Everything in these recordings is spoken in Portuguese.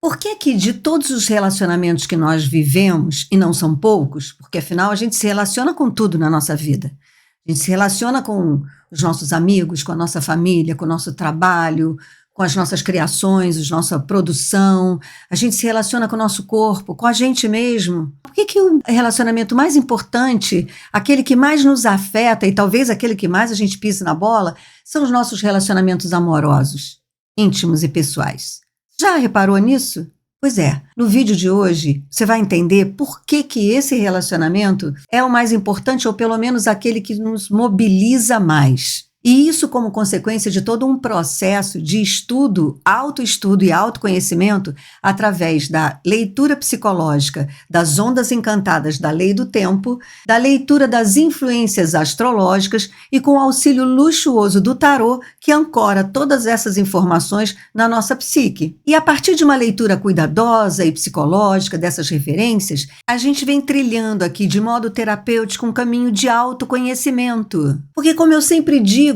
Por que que de todos os relacionamentos que nós vivemos, e não são poucos, porque afinal a gente se relaciona com tudo na nossa vida. A gente se relaciona com os nossos amigos, com a nossa família, com o nosso trabalho, com as nossas criações, a nossa produção. A gente se relaciona com o nosso corpo, com a gente mesmo. Por que que o relacionamento mais importante, aquele que mais nos afeta e talvez aquele que mais a gente pisa na bola, são os nossos relacionamentos amorosos, íntimos e pessoais? Já reparou nisso? Pois é, no vídeo de hoje você vai entender por que que esse relacionamento é o mais importante, ou pelo menos aquele que nos mobiliza mais. E isso como consequência de todo um processo de estudo, autoestudo e autoconhecimento através da leitura psicológica das ondas encantadas da lei do tempo, da leitura das influências astrológicas e com o auxílio luxuoso do tarô que ancora todas essas informações na nossa psique. E a partir de uma leitura cuidadosa e psicológica dessas referências, a gente vem trilhando aqui de modo terapêutico um caminho de autoconhecimento. Porque como eu sempre digo,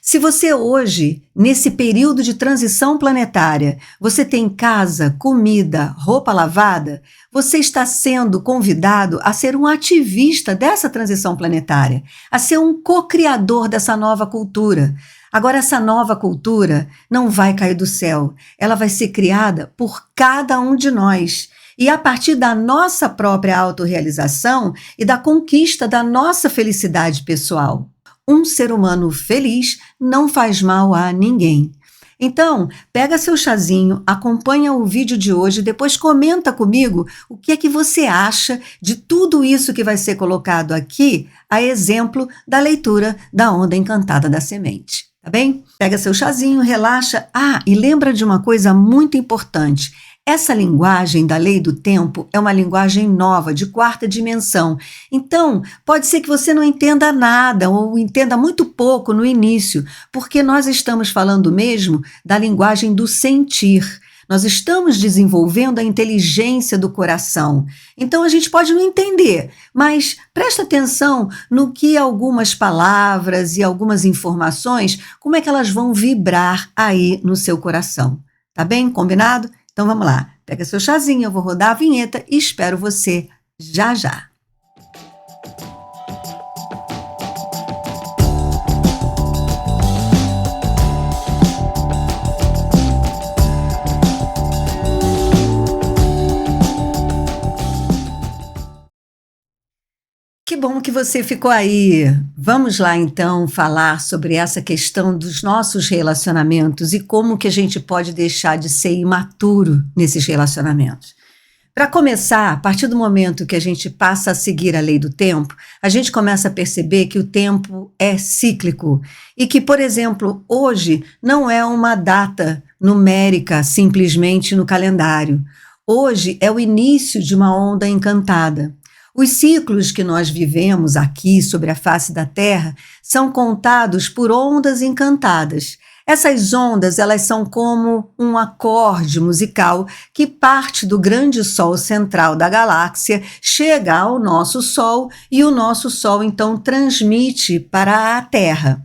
se você hoje, nesse período de transição planetária, você tem casa, comida, roupa lavada, você está sendo convidado a ser um ativista dessa transição planetária, a ser um co-criador dessa nova cultura. Agora, essa nova cultura não vai cair do céu, ela vai ser criada por cada um de nós. E a partir da nossa própria autorrealização e da conquista da nossa felicidade pessoal. Um ser humano feliz não faz mal a ninguém. Então, pega seu chazinho, acompanha o vídeo de hoje, depois comenta comigo o que é que você acha de tudo isso que vai ser colocado aqui, a exemplo da leitura da Onda Encantada da Semente. Tá bem? Pega seu chazinho, relaxa. E lembra de uma coisa muito importante. Essa linguagem da lei do tempo é uma linguagem nova, de quarta dimensão. Então, pode ser que você não entenda nada ou entenda muito pouco no início, porque nós estamos falando mesmo da linguagem do sentir. Nós estamos desenvolvendo a inteligência do coração. Então, a gente pode não entender, mas presta atenção no que algumas palavras e algumas informações, como é que elas vão vibrar aí no seu coração. Tá bem? Combinado? Então vamos lá, pega seu chazinho, eu vou rodar a vinheta e espero você já já. Que bom que você ficou aí. Vamos lá então falar sobre essa questão dos nossos relacionamentos e como que a gente pode deixar de ser imaturo nesses relacionamentos. Para começar, a partir do momento que a gente passa a seguir a lei do tempo, a gente começa a perceber que o tempo é cíclico e que, por exemplo, hoje não é uma data numérica simplesmente no calendário. Hoje é o início de uma onda encantada. Os ciclos que nós vivemos aqui sobre a face da Terra são contados por ondas encantadas. Essas ondas, elas são como um acorde musical que parte do grande Sol central da galáxia, chega ao nosso Sol e o nosso Sol então transmite para a Terra.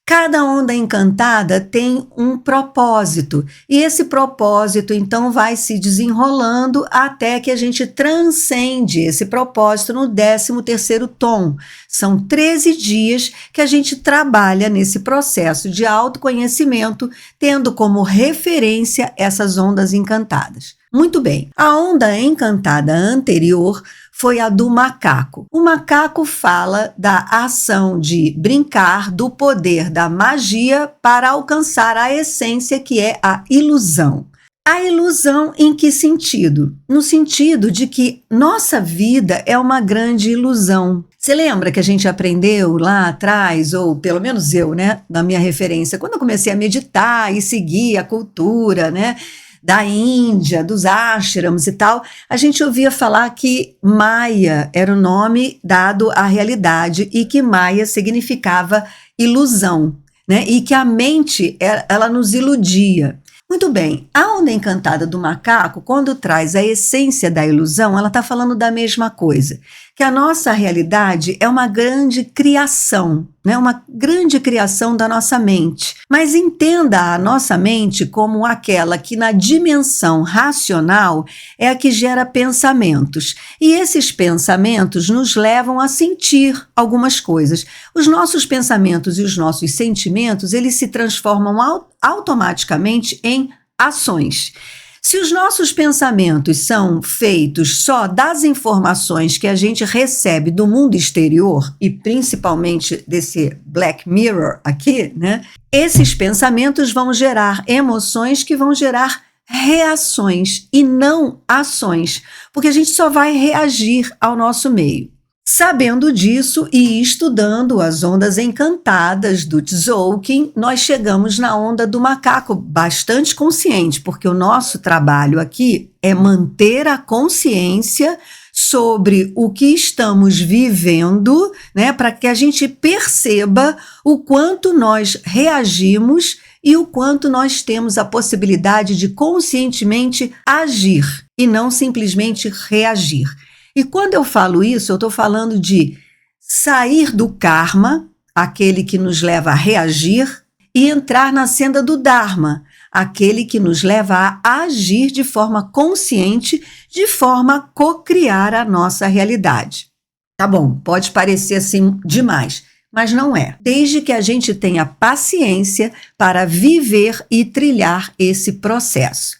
Cada onda encantada tem um propósito, e esse propósito então vai se desenrolando até que a gente transcende esse propósito no 13º tom. São 13 dias que a gente trabalha nesse processo de autoconhecimento, tendo como referência essas ondas encantadas. Muito bem, a onda encantada anterior foi a do macaco. O macaco fala da ação de brincar do poder da magia para alcançar a essência que é a ilusão. A ilusão em que sentido? No sentido de que nossa vida é uma grande ilusão. Você lembra que a gente aprendeu lá atrás, ou pelo menos eu, né, na minha referência, quando eu comecei a meditar e seguir a cultura, né, da Índia, dos ashrams e tal, a gente ouvia falar que Maya era o nome dado à realidade e que Maya significava ilusão, né? E que a mente, ela nos iludia. Muito bem, a onda encantada do macaco, quando traz a essência da ilusão, ela está falando da mesma coisa. que a nossa realidade é uma grande criação, né? Uma grande criação da nossa mente. Mas entenda a nossa mente como aquela que na dimensão racional é a que gera pensamentos. E esses pensamentos nos levam a sentir algumas coisas. Os nossos pensamentos e os nossos sentimentos, eles se transformam automaticamente em ações. Se os nossos pensamentos são feitos só das informações que a gente recebe do mundo exterior, e principalmente desse Black Mirror aqui, né? Esses pensamentos vão gerar emoções que vão gerar reações e não ações, porque a gente só vai reagir ao nosso meio. Sabendo disso e estudando as ondas encantadas do Tzolk'in, nós chegamos na onda do macaco bastante consciente, porque o nosso trabalho aqui é manter a consciência sobre o que estamos vivendo, né, para que a gente perceba o quanto nós reagimos e o quanto nós temos a possibilidade de conscientemente agir e não simplesmente reagir. E quando eu falo isso, eu estou falando de sair do karma, aquele que nos leva a reagir, e entrar na senda do dharma, aquele que nos leva a agir de forma consciente, de forma a co-criar a nossa realidade. Tá bom, pode parecer assim demais, mas não é. Desde que a gente tenha paciência para viver e trilhar esse processo.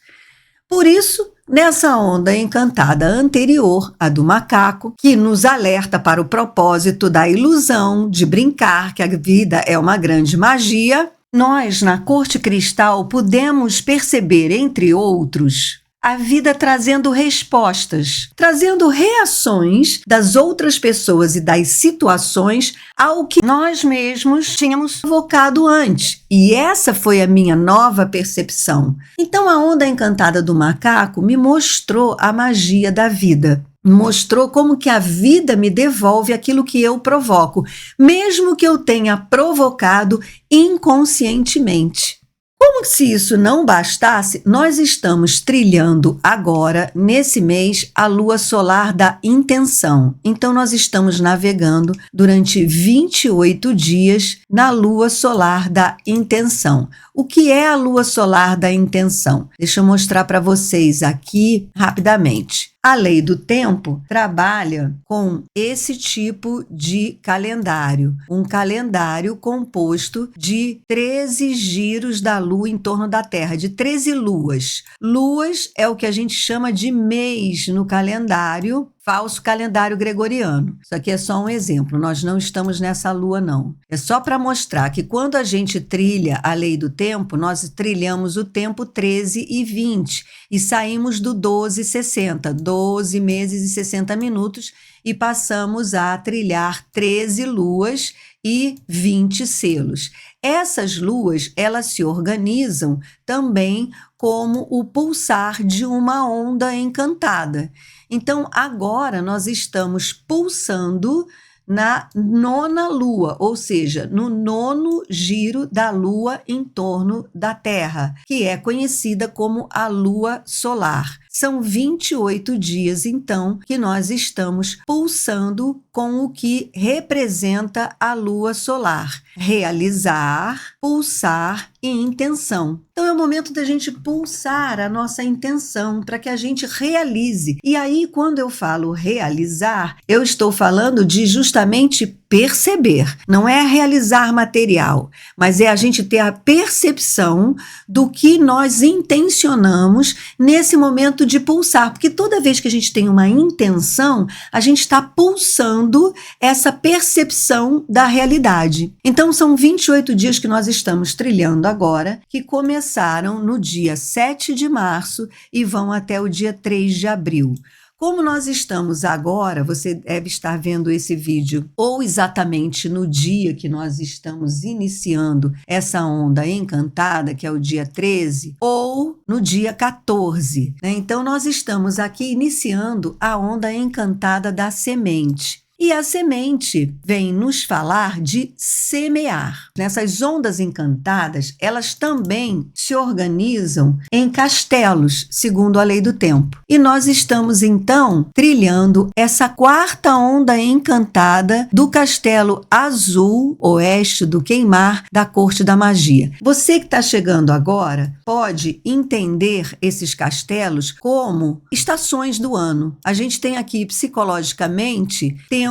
Por isso, nessa onda encantada anterior, a do macaco, que nos alerta para o propósito da ilusão de brincar, que a vida é uma grande magia, nós, na Corte Cristal, pudemos perceber, entre outros, a vida trazendo respostas, trazendo reações das outras pessoas e das situações ao que nós mesmos tínhamos provocado antes. E essa foi a minha nova percepção. Então, a onda encantada do macaco me mostrou a magia da vida. Mostrou como que a vida me devolve aquilo que eu provoco, mesmo que eu tenha provocado inconscientemente. Como se isso não bastasse, nós estamos trilhando agora, nesse mês, a lua solar da intenção. Então, nós estamos navegando durante 28 dias na lua solar da intenção. O que é a lua solar da intenção? Deixa eu mostrar para vocês aqui rapidamente. A lei do tempo trabalha com esse tipo de calendário, um calendário composto de 13 giros da Lua em torno da Terra, de 13 luas. Luas é o que a gente chama de mês no calendário, falso calendário gregoriano. Isso aqui é só um exemplo, nós não estamos nessa lua não. É só para mostrar que quando a gente trilha a lei do tempo, nós trilhamos o tempo 13 e 20 e saímos do 12 e 60, 12 meses e 60 minutos e passamos a trilhar 13 luas e 20 selos. Essas luas, elas se organizam também como o pulsar de uma onda encantada. Então, agora nós estamos pulsando na 9ª lua, ou seja, no 9º giro da lua em torno da Terra, que é conhecida como a lua solar. São 28 dias, então, que nós estamos pulsando com o que representa a lua solar. Realizar, pulsar e intenção. Então é o momento da gente pulsar a nossa intenção para que a gente realize. E aí, quando eu falo realizar, eu estou falando de justamente perceber. Não é realizar material, mas é a gente ter a percepção do que nós intencionamos nesse momento de pulsar. Porque toda vez que a gente tem uma intenção, a gente está pulsando essa percepção da realidade. Então, são 28 dias que nós estamos trilhando agora, que começaram no dia 7 de março e vão até o dia 3 de abril. Como nós estamos agora, você deve estar vendo esse vídeo ou exatamente no dia que nós estamos iniciando essa onda encantada, que é o dia 13, ou no dia 14, né? Então, nós estamos aqui iniciando a onda encantada da semente. E a semente vem nos falar de semear. Nessas ondas encantadas, elas também se organizam em castelos, segundo a lei do tempo. E nós estamos, então, trilhando essa quarta onda encantada do castelo azul, oeste do Queimar, da Corte da Magia. Você que está chegando agora pode entender esses castelos como estações do ano. A gente tem aqui, psicologicamente, tempo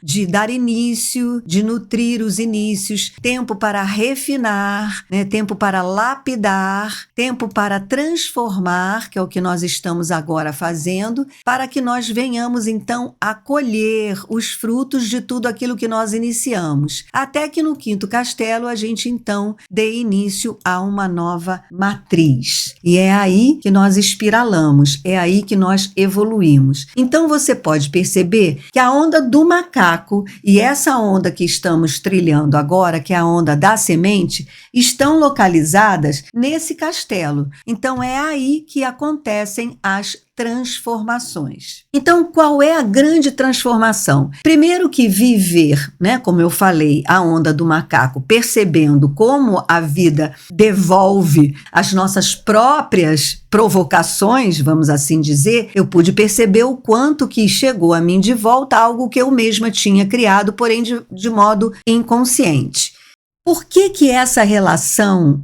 de dar início, de nutrir os inícios, tempo para refinar, né? Tempo para lapidar, tempo para transformar, que é o que nós estamos agora fazendo, para que nós venhamos, então, a colher os frutos de tudo aquilo que nós iniciamos. Até que no quinto castelo a gente, então, dê início a uma nova matriz. E é aí que nós espiralamos, é aí que nós evoluímos. Então você pode perceber que a onda do macaco e essa onda que estamos trilhando agora, que é a onda da semente, estão localizadas nesse castelo. Então é aí que acontecem as transformações. Então, qual é a grande transformação? Primeiro que viver, né, como eu falei, a onda do macaco, percebendo como a vida devolve as nossas próprias provocações, vamos assim dizer, eu pude perceber o quanto que chegou a mim de volta algo que eu mesma tinha criado, porém de modo inconsciente. Por que essa relação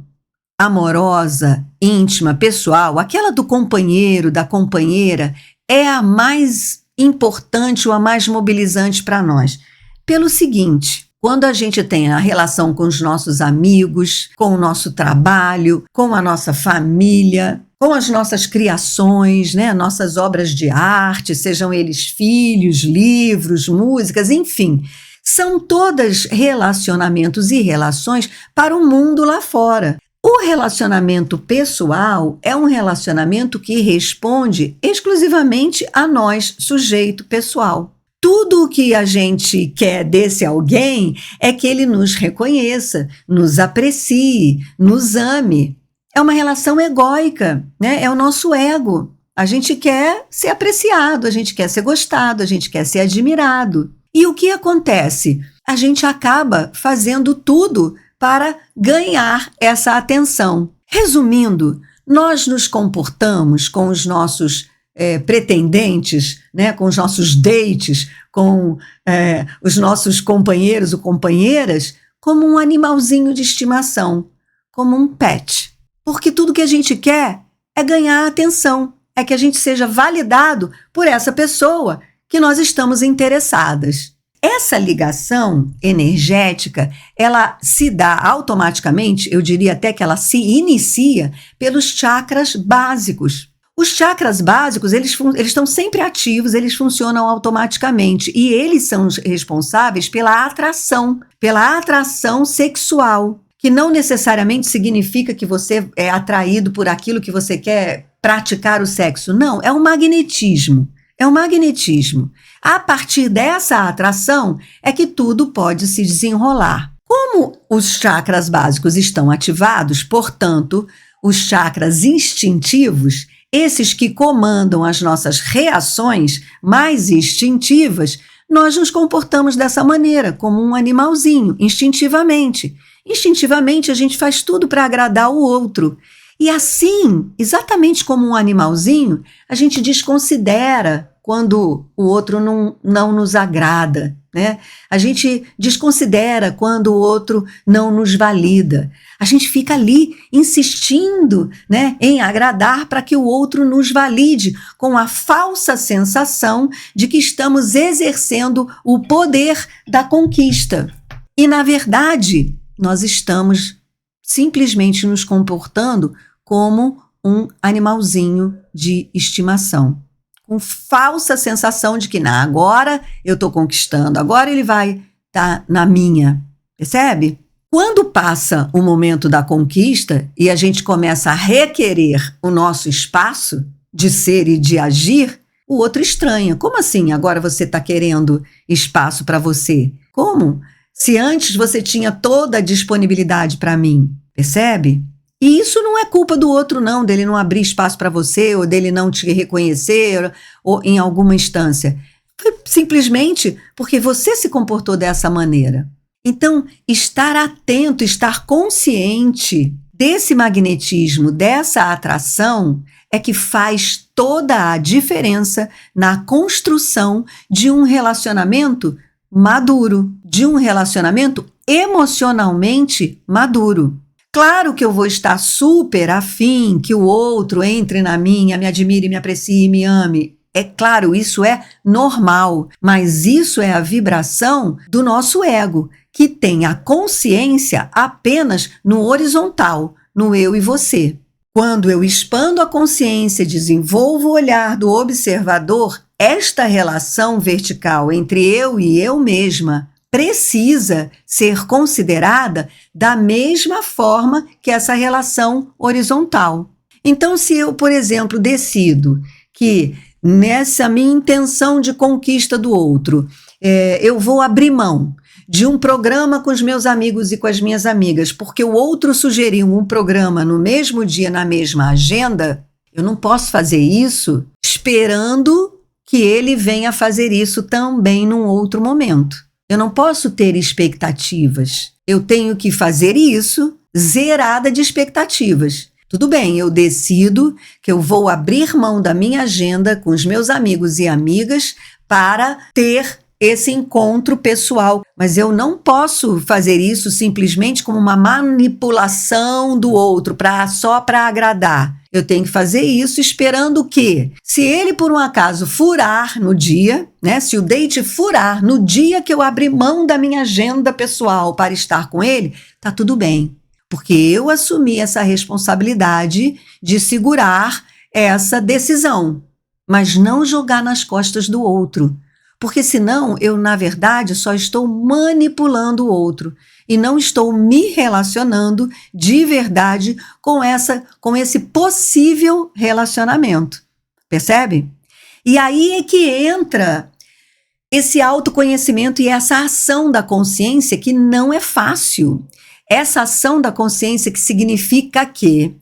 amorosa, íntima, pessoal, aquela do companheiro, da companheira, é a mais importante ou a mais mobilizante para nós? Pelo seguinte, quando a gente tem a relação com os nossos amigos, com o nosso trabalho, com a nossa família, com as nossas criações, né, nossas obras de arte, sejam eles filhos, livros, músicas, enfim, são todas relacionamentos e relações para o mundo lá fora. O relacionamento pessoal é um relacionamento que responde exclusivamente a nós, sujeito pessoal. Tudo o que a gente quer desse alguém é que ele nos reconheça, nos aprecie, nos ame. É uma relação egóica, né? É o nosso ego. A gente quer ser apreciado, a gente quer ser gostado, a gente quer ser admirado. E o que acontece? A gente acaba fazendo tudo para ganhar essa atenção. Resumindo, nós nos comportamos com os nossos pretendentes, né, com os nossos dates, com os nossos companheiros ou companheiras, como um animalzinho de estimação, como um pet. Porque tudo que a gente quer é ganhar atenção, é que a gente seja validado por essa pessoa que nós estamos interessadas. Essa ligação energética, ela se dá automaticamente, eu diria até que ela se inicia pelos chakras básicos. Os chakras básicos, eles estão sempre ativos, eles funcionam automaticamente e eles são responsáveis pela atração sexual, que não necessariamente significa que você é atraído por aquilo que você quer praticar o sexo. Não, é um magnetismo. É um magnetismo. A partir dessa atração é que tudo pode se desenrolar. Como os chakras básicos estão ativados, portanto, os chakras instintivos, esses que comandam as nossas reações mais instintivas, nós nos comportamos dessa maneira, como um animalzinho, instintivamente. Instintivamente, a gente faz tudo para agradar o outro. E assim, exatamente como um animalzinho, a gente desconsidera quando o outro não nos agrada, né? A gente desconsidera quando o outro não nos valida. A gente fica ali insistindo, né, em agradar para que o outro nos valide, com a falsa sensação de que estamos exercendo o poder da conquista. E, na verdade, nós estamos simplesmente nos comportando como um animalzinho de estimação, com falsa sensação de que agora eu estou conquistando, agora ele vai estar na minha, percebe? Quando passa o momento da conquista e a gente começa a requerer o nosso espaço de ser e de agir, o outro estranha. Como assim agora você está querendo espaço para você? Como? Se antes você tinha toda a disponibilidade para mim, percebe? E isso não é culpa do outro não, dele não abrir espaço para você, ou dele não te reconhecer, ou em alguma instância. Foi simplesmente porque você se comportou dessa maneira. Então, estar atento, estar consciente desse magnetismo, dessa atração, é que faz toda a diferença na construção de um relacionamento maduro, de um relacionamento emocionalmente maduro. Claro que eu vou estar super afim que o outro entre na minha, me admire, me aprecie, me ame. É claro, isso é normal, mas isso é a vibração do nosso ego, que tem a consciência apenas no horizontal, no eu e você. Quando eu expando a consciência, desenvolvo o olhar do observador, esta relação vertical entre eu e eu mesma precisa ser considerada da mesma forma que essa relação horizontal. Então, se eu, por exemplo, decido que nessa minha intenção de conquista do outro, eu vou abrir mão de um programa com os meus amigos e com as minhas amigas, porque o outro sugeriu um programa no mesmo dia, na mesma agenda, eu não posso fazer isso esperando que ele venha fazer isso também num outro momento. Eu não posso ter expectativas. Eu tenho que fazer isso zerada de expectativas. Tudo bem, eu decido que eu vou abrir mão da minha agenda com os meus amigos e amigas para ter esse encontro pessoal, mas eu não posso fazer isso simplesmente como uma manipulação do outro, só para agradar. Eu tenho que fazer isso esperando que, se ele por um acaso furar no dia, né, se o date furar no dia que eu abrir mão da minha agenda pessoal para estar com ele, tá tudo bem, porque eu assumi essa responsabilidade de segurar essa decisão, mas não jogar nas costas do outro. Porque senão eu, na verdade, só estou manipulando o outro e não estou me relacionando de verdade com esse possível relacionamento. Percebe? E aí é que entra esse autoconhecimento e essa ação da consciência que não é fácil. Essa ação da consciência que significa que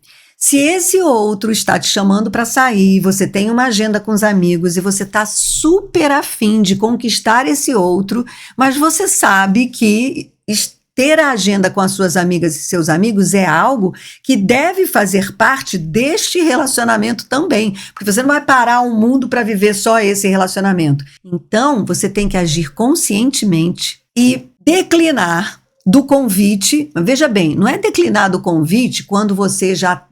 se esse outro está te chamando para sair, você tem uma agenda com os amigos e você está super afim de conquistar esse outro, mas você sabe que ter a agenda com as suas amigas e seus amigos é algo que deve fazer parte deste relacionamento também, porque você não vai parar o mundo para viver só esse relacionamento. Então, você tem que agir conscientemente e declinar do convite. Veja bem, não é declinar do convite quando você já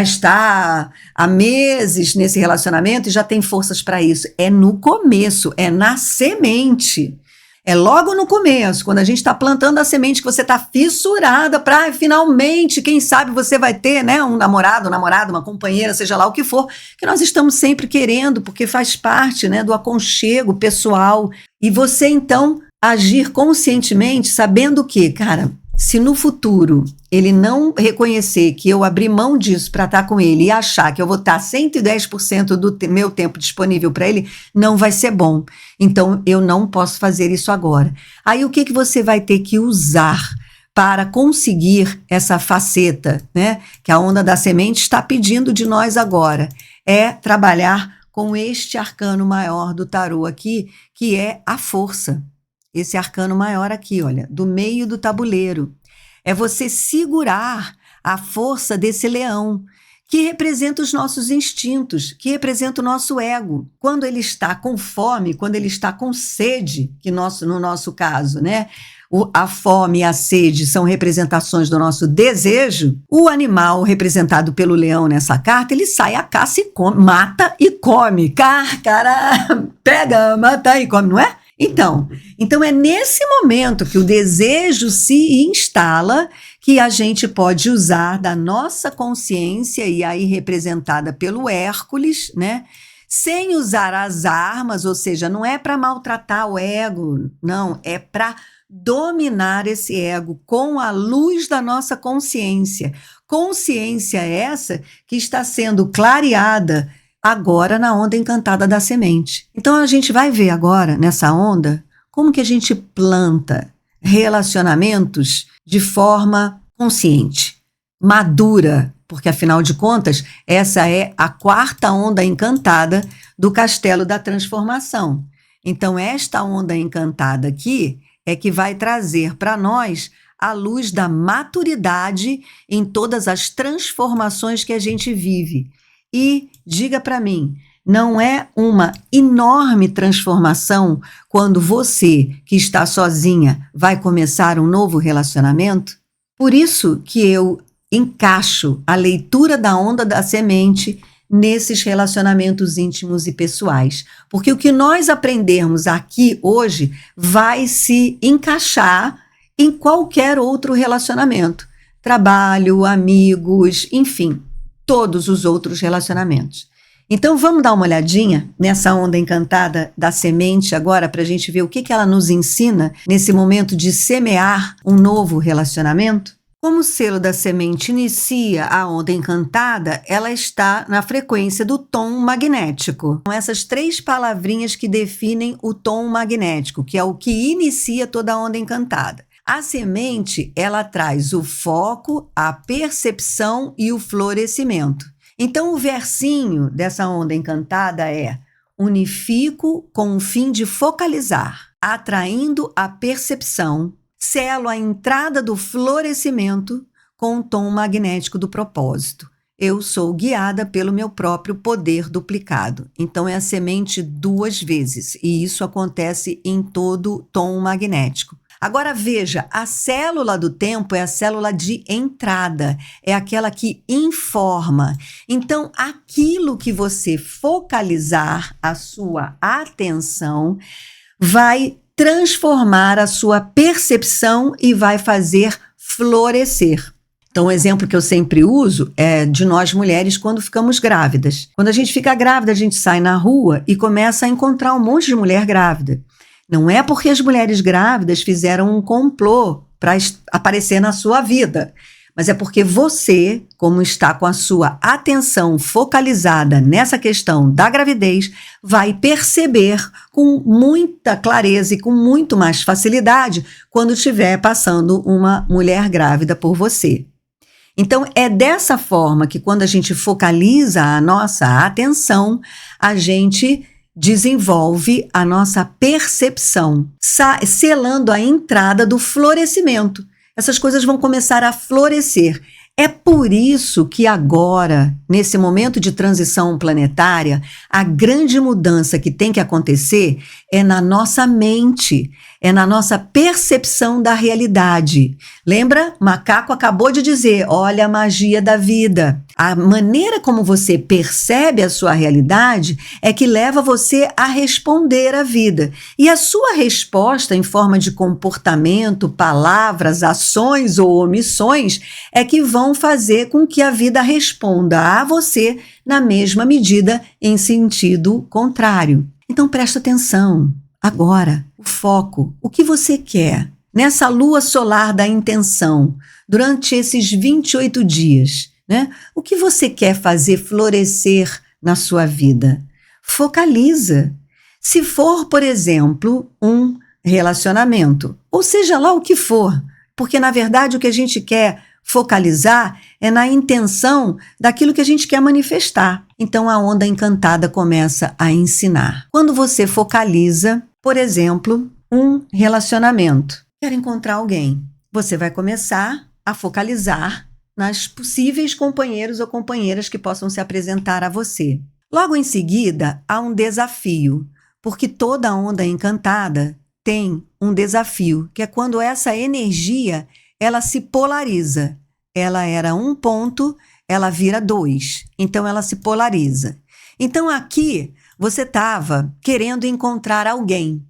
está há meses nesse relacionamento e já tem forças para isso. É no começo, é na semente. É logo no começo, quando a gente está plantando a semente, que você está fissurada para finalmente, quem sabe você vai ter, né, um namorado, uma companheira, seja lá o que for, que nós estamos sempre querendo, porque faz parte, né, do aconchego pessoal. E você, então, agir conscientemente, sabendo que, cara, se no futuro ele não reconhecer que eu abri mão disso para estar com ele e achar que eu vou estar 110% do meu tempo disponível para ele, não vai ser bom. Então, eu não posso fazer isso agora. Aí, o que você vai ter que usar para conseguir essa faceta, né, que a onda da semente está pedindo de nós agora? É trabalhar com este arcano maior do tarô aqui, que é a força. Esse arcano maior aqui, olha, do meio do tabuleiro. É você segurar a força desse leão, que representa os nossos instintos, que representa o nosso ego. Quando ele está com fome, quando ele está com sede, que no nosso caso, né? A fome e a sede são representações do nosso desejo. O animal representado pelo leão nessa carta, ele sai à caça e come, mata e come. Cara, pega, mata e come, não é? Então é nesse momento que o desejo se instala, que a gente pode usar da nossa consciência, e aí representada pelo Hércules, né? Sem usar as armas, ou seja, não é para maltratar o ego, não, é para dominar esse ego com a luz da nossa consciência. Consciência essa que está sendo clareada agora na onda encantada da semente. Então a gente vai ver agora, nessa onda, como que a gente planta relacionamentos de forma consciente, madura, porque afinal de contas, essa é a quarta onda encantada do castelo da transformação. Então, esta onda encantada aqui é que vai trazer para nós a luz da maturidade em todas as transformações que a gente vive. E diga para mim, não é uma enorme transformação quando você, que está sozinha, vai começar um novo relacionamento? Por isso que eu encaixo a leitura da onda da semente nesses relacionamentos íntimos e pessoais. Porque o que nós aprendermos aqui hoje vai se encaixar em qualquer outro relacionamento. Trabalho, amigos, enfim, todos os outros relacionamentos. Então vamos dar uma olhadinha nessa onda encantada da semente agora para a gente ver o que ela nos ensina nesse momento de semear um novo relacionamento? Como o selo da semente inicia a onda encantada, ela está na frequência do tom magnético. São essas 3 palavrinhas que definem o tom magnético, que é o que inicia toda a onda encantada. A semente, ela traz o foco, a percepção e o florescimento. Então, o versinho dessa onda encantada é: unifico com o fim de focalizar, atraindo a percepção, selo a entrada do florescimento com o tom magnético do propósito. Eu sou guiada pelo meu próprio poder duplicado. Então, é a semente 2 vezes, e isso acontece em todo tom magnético. Agora veja, a célula do tempo é a célula de entrada, é aquela que informa. Então, aquilo que você focalizar a sua atenção vai transformar a sua percepção e vai fazer florescer. Então, o exemplo que eu sempre uso é de nós mulheres quando ficamos grávidas. Quando a gente fica grávida, a gente sai na rua e começa a encontrar um monte de mulher grávida. Não é porque as mulheres grávidas fizeram um complô para aparecer na sua vida, mas é porque você, como está com a sua atenção focalizada nessa questão da gravidez, vai perceber com muita clareza e com muito mais facilidade quando estiver passando uma mulher grávida por você. Então, é dessa forma que quando a gente focaliza a nossa atenção, a gente desenvolve a nossa percepção, selando a entrada do florescimento. Essas coisas vão começar a florescer. É por isso que agora, nesse momento de transição planetária, a grande mudança que tem que acontecer é na nossa mente, é na nossa percepção da realidade. Lembra? Macaco acabou de dizer, olha a magia da vida. A maneira como você percebe a sua realidade é que leva você a responder à vida. E a sua resposta em forma de comportamento, palavras, ações ou omissões é que vão fazer com que a vida responda a você na mesma medida em sentido contrário. Então presta atenção. Agora, o foco, o que você quer nessa lua solar da intenção durante esses 28 dias, né? O que você quer fazer florescer na sua vida? Focaliza. Se for, por exemplo, um relacionamento, ou seja lá o que for, porque na verdade o que a gente quer focalizar é na intenção daquilo que a gente quer manifestar. Então a onda encantada começa a ensinar. Quando você focaliza, por exemplo, um relacionamento, quer encontrar alguém, você vai começar a focalizar nas possíveis companheiros ou companheiras que possam se apresentar a você. Logo em seguida, há um desafio, porque toda onda encantada tem um desafio, que é quando essa energia ela se polariza. Ela era 1 ponto, ela vira 2. Então, ela se polariza. Então, aqui, você estava querendo encontrar alguém.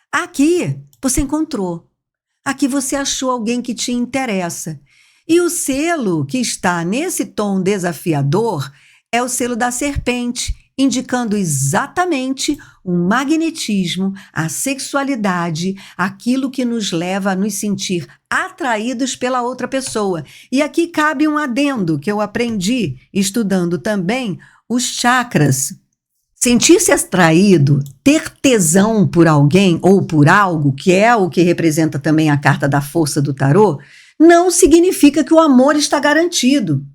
Aqui, você encontrou. Aqui, você achou alguém que te interessa. E o selo que está nesse tom desafiador é o selo da serpente, indicando exatamente o magnetismo, a sexualidade, aquilo que nos leva a nos sentir atraídos pela outra pessoa. E aqui cabe um adendo que eu aprendi estudando também os chakras. Sentir-se atraído, ter tesão por alguém ou por algo, que é o que representa também a carta da força do tarô, não significa que o amor está garantido.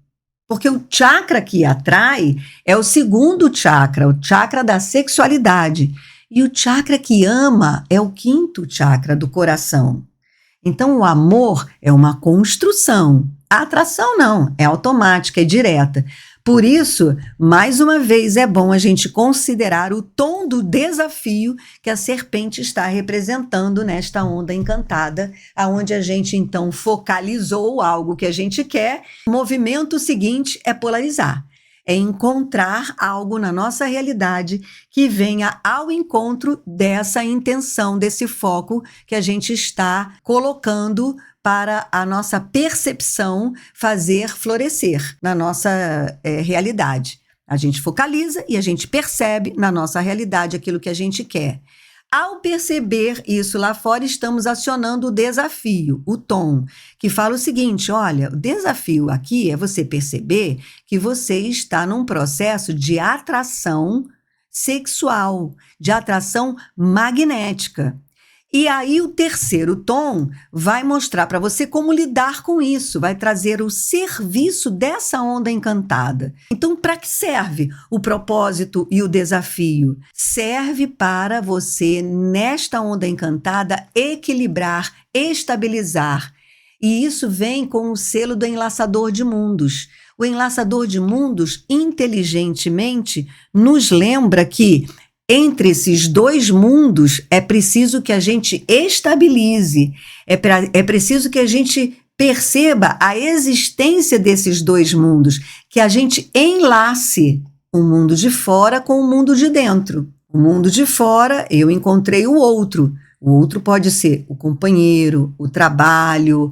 Porque o chakra que atrai é o segundo chakra, o chakra da sexualidade. E o chakra que ama é o quinto chakra do coração. Então, o amor é uma construção. A atração não, é automática, é direta. Por isso, mais uma vez, é bom a gente considerar o tom do desafio que a serpente está representando nesta onda encantada, aonde a gente, então, focalizou algo que a gente quer. O movimento seguinte é polarizar. É encontrar algo na nossa realidade que venha ao encontro dessa intenção, desse foco que a gente está colocando para a nossa percepção fazer florescer na nossa realidade. A gente focaliza e a gente percebe na nossa realidade aquilo que a gente quer. Ao perceber isso lá fora, estamos acionando o desafio, o tom, que fala o seguinte: olha, o desafio aqui é você perceber que você está num processo de atração sexual, de atração magnética. E aí o terceiro tom vai mostrar para você como lidar com isso, vai trazer o serviço dessa onda encantada. Então, para que serve o propósito e o desafio? Serve para você, nesta onda encantada, equilibrar, estabilizar. E isso vem com o selo do enlaçador de mundos. O enlaçador de mundos, inteligentemente, nos lembra que entre esses dois mundos, é preciso que a gente estabilize, é preciso que a gente perceba a existência desses dois mundos, que a gente enlace o mundo de fora com o mundo de dentro. O mundo de fora, eu encontrei o outro pode ser o companheiro, o trabalho,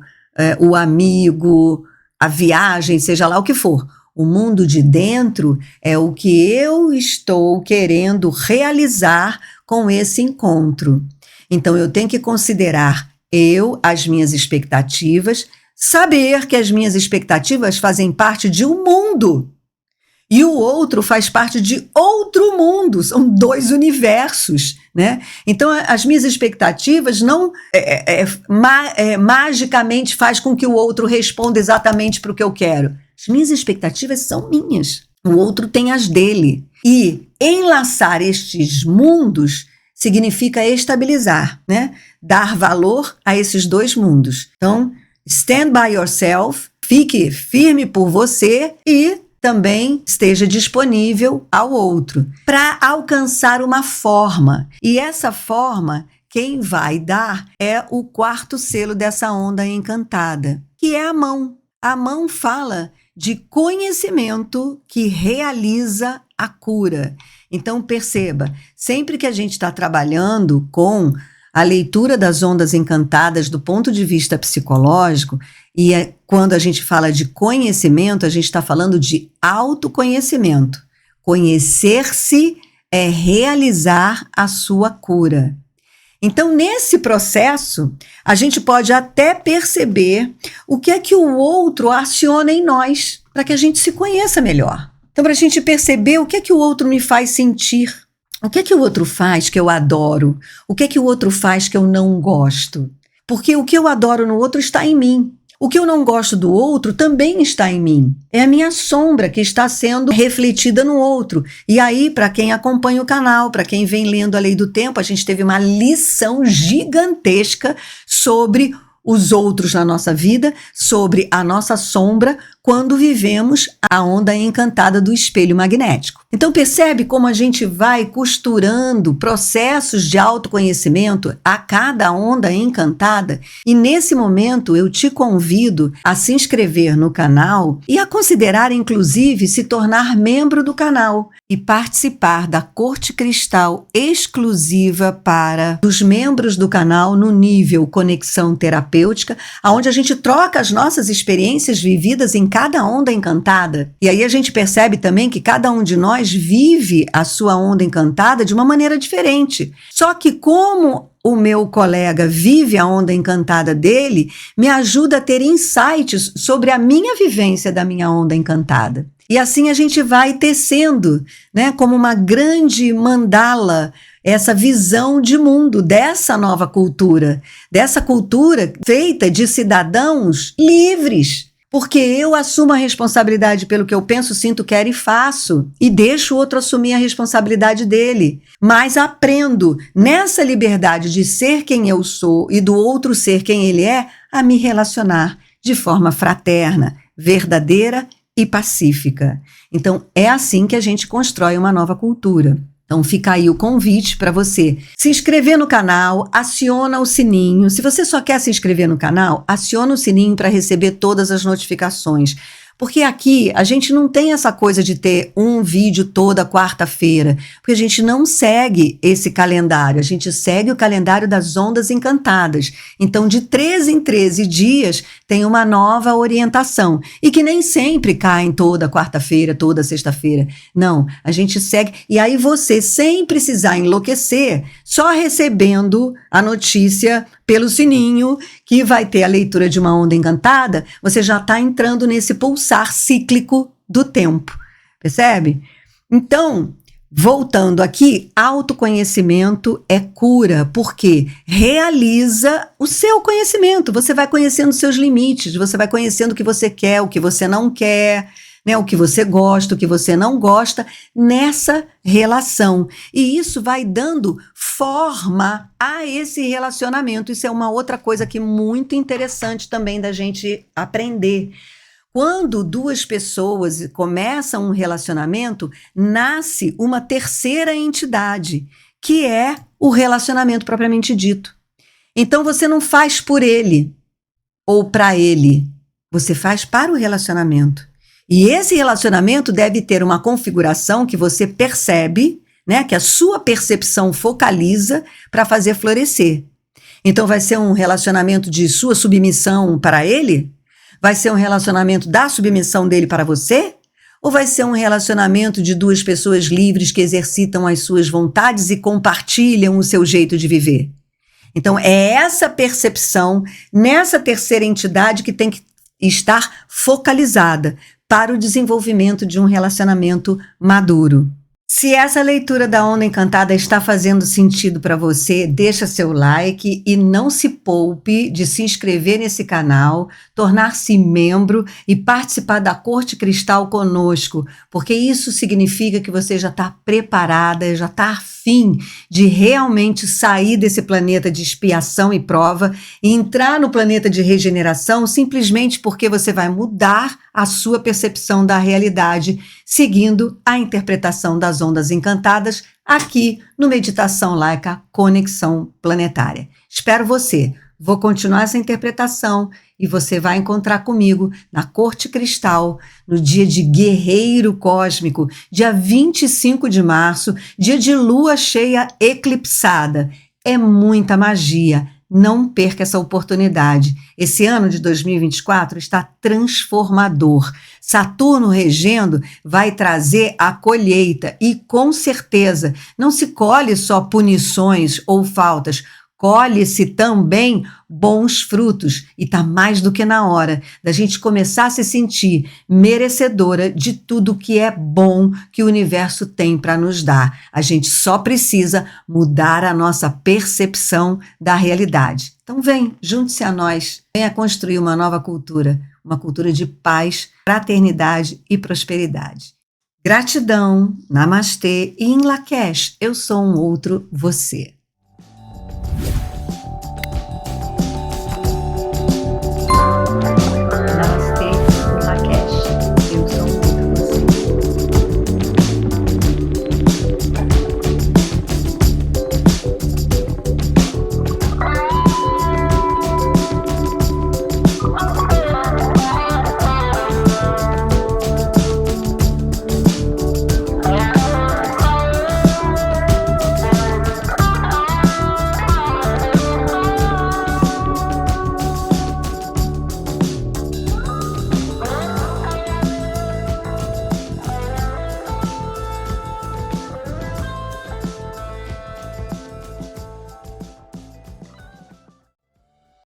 o amigo, a viagem, seja lá o que for. O mundo de dentro é o que eu estou querendo realizar com esse encontro. Então, eu tenho que considerar as minhas expectativas, saber que as minhas expectativas fazem parte de um mundo e o outro faz parte de outro mundo, são dois universos, né? Então, as minhas expectativas não magicamente faz com que o outro responda exatamente para o que eu quero. As minhas expectativas são minhas, o outro tem as dele. E enlaçar estes mundos significa estabilizar, né? Dar valor a esses dois mundos. Então, stand by yourself, fique firme por você e também esteja disponível ao outro para alcançar uma forma. E essa forma, quem vai dar é o quarto selo dessa onda encantada, que é a mão. A mão fala de conhecimento que realiza a cura. Então, perceba, sempre que a gente está trabalhando com a leitura das ondas encantadas do ponto de vista psicológico, e quando a gente fala de conhecimento, a gente está falando de autoconhecimento. Conhecer-se é realizar a sua cura. Então, nesse processo, a gente pode até perceber o que é que o outro aciona em nós, para que a gente se conheça melhor. Então, para a gente perceber o que é que o outro me faz sentir, o que é que o outro faz que eu adoro, o que é que o outro faz que eu não gosto. Porque o que eu adoro no outro está em mim. O que eu não gosto do outro também está em mim. É a minha sombra que está sendo refletida no outro. E aí, para quem acompanha o canal, para quem vem lendo A Lei do Tempo, a gente teve uma lição gigantesca sobre os outros na nossa vida, sobre a nossa sombra, quando vivemos a onda encantada do espelho magnético. Então percebe como a gente vai costurando processos de autoconhecimento a cada onda encantada? E nesse momento eu te convido a se inscrever no canal e a considerar inclusive se tornar membro do canal e participar da Corte Cristal exclusiva para os membros do canal no nível Conexão Terapêutica, onde a gente troca as nossas experiências vividas em cada onda encantada. E aí a gente percebe também que cada um de nós vive a sua onda encantada de uma maneira diferente. Só que como o meu colega vive a onda encantada dele, me ajuda a ter insights sobre a minha vivência da minha onda encantada. E assim a gente vai tecendo, né, como uma grande mandala, essa visão de mundo dessa nova cultura, dessa cultura feita de cidadãos livres, Porque eu assumo a responsabilidade pelo que eu penso, sinto, quero e faço. E deixo o outro assumir a responsabilidade dele. Mas aprendo, nessa liberdade de ser quem eu sou e do outro ser quem ele é, a me relacionar de forma fraterna, verdadeira e pacífica. Então, é assim que a gente constrói uma nova cultura. Então fica aí o convite para você se inscrever no canal, aciona o sininho. Se você só quer se inscrever no canal, aciona o sininho para receber todas as notificações. Porque aqui a gente não tem essa coisa de ter um vídeo toda quarta-feira, porque a gente não segue esse calendário, a gente segue o calendário das Ondas Encantadas. Então, de 13 em 13 dias, tem uma nova orientação. E que nem sempre caem toda quarta-feira, toda sexta-feira. Não, a gente segue. E aí você, sem precisar enlouquecer, só recebendo a notícia pelo sininho, que vai ter a leitura de uma onda encantada, você já está entrando nesse pulsar cíclico do tempo, percebe? Então, voltando aqui, autoconhecimento é cura, porque realiza o seu conhecimento, você vai conhecendo seus limites, você vai conhecendo o que você quer, o que você não quer, né, o que você gosta, o que você não gosta, nessa relação. E isso vai dando forma a esse relacionamento. Isso é uma outra coisa que muito interessante também da gente aprender. Quando duas pessoas começam um relacionamento, nasce uma terceira entidade, que é o relacionamento propriamente dito. Então você não faz por ele ou para ele, você faz para o relacionamento. E esse relacionamento deve ter uma configuração que você percebe, né, que a sua percepção focaliza para fazer florescer. Então vai ser um relacionamento de sua submissão para ele? Vai ser um relacionamento da submissão dele para você? Ou vai ser um relacionamento de duas pessoas livres que exercitam as suas vontades e compartilham o seu jeito de viver? Então é essa percepção nessa terceira entidade que tem que estar focalizada para o desenvolvimento de um relacionamento maduro. Se essa leitura da Onda Encantada está fazendo sentido para você, deixa seu like e não se poupe de se inscrever nesse canal, tornar-se membro e participar da Corte Cristal conosco, porque isso significa que você já está preparada, já está afim de realmente sair desse planeta de expiação e prova e entrar no planeta de regeneração simplesmente porque você vai mudar a sua percepção da realidade, seguindo a interpretação das ondas encantadas aqui no Meditação Laica Conexão Planetária. Espero você. Vou continuar essa interpretação e você vai encontrar comigo na Corte Cristal, no dia de Guerreiro Cósmico, dia 25 de março, dia de lua cheia eclipsada. É muita magia. Não perca essa oportunidade. Esse ano de 2024 está transformador. Saturno regendo vai trazer a colheita e, com certeza, não se colhe só punições ou faltas, colhe-se também bons frutos. E está mais do que na hora da gente começar a se sentir merecedora de tudo que é bom que o universo tem para nos dar. A gente só precisa mudar a nossa percepção da realidade. Então vem, junte-se a nós, venha construir uma nova cultura, uma cultura de paz, fraternidade e prosperidade. Gratidão, namastê e em Lakesh, eu sou um outro você.